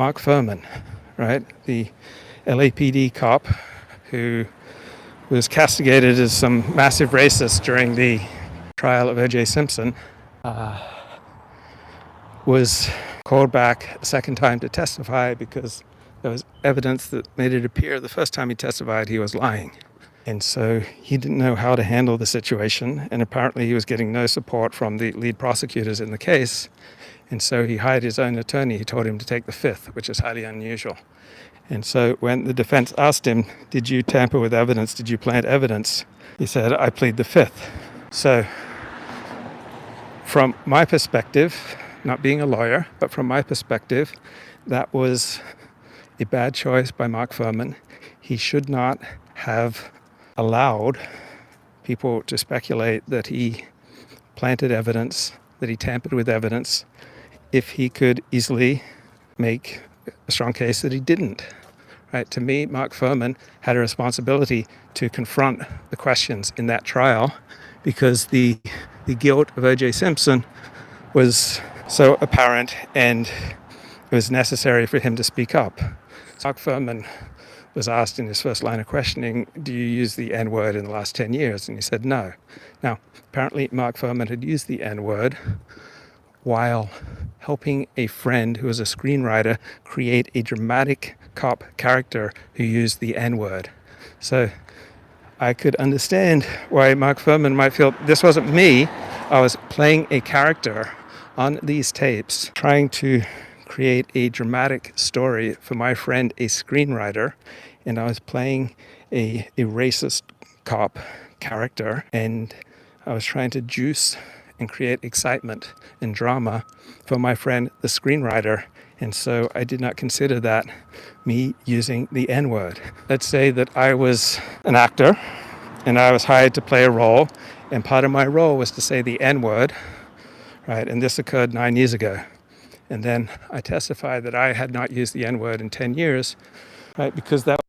Mark Fuhrman, right? The LAPD cop who was castigated as some massive racist during the trial of O.J. Simpson, was called back a second time to testify because there was evidence that made it appear the first time he testified he was lying. And so he didn't know how to handle the situation, and apparently he was getting no support from the lead prosecutors in the case. And so he hired his own attorney. He told him to take the fifth, which is highly unusual. And so when the defense asked him, did you tamper with evidence? Did you plant evidence? He said, I plead the fifth. So from my perspective, not being a lawyer, but from my perspective, that was a bad choice by Mark Fuhrman. He should not have allowed people to speculate that he planted evidence, that he tampered with evidence, if he could easily make a strong case that he didn't. Right? To me, Mark Fuhrman had a responsibility to confront the questions in that trial because the guilt of O.J. Simpson was so apparent and it was necessary for him to speak up. Mark Fuhrman was asked in his first line of questioning, do you use the N-word in the last 10 years? And he said no. Now, apparently Mark Fuhrman had used the N-word while helping a friend who was a screenwriter create a dramatic cop character who used the N-word. So I could understand why Mark Fuhrman might feel this wasn't me. I was playing a character on these tapes, trying to create a dramatic story for my friend, a screenwriter, and I was playing a racist cop character, and I was trying to juice and create excitement and drama for my friend, the screenwriter. And so I did not consider that me using the N-word. Let's say that I was an actor and I was hired to play a role, and part of my role was to say the N-word, right? And this occurred 9 years ago. And then I testified that I had not used the N-word in 10 years, right? Because that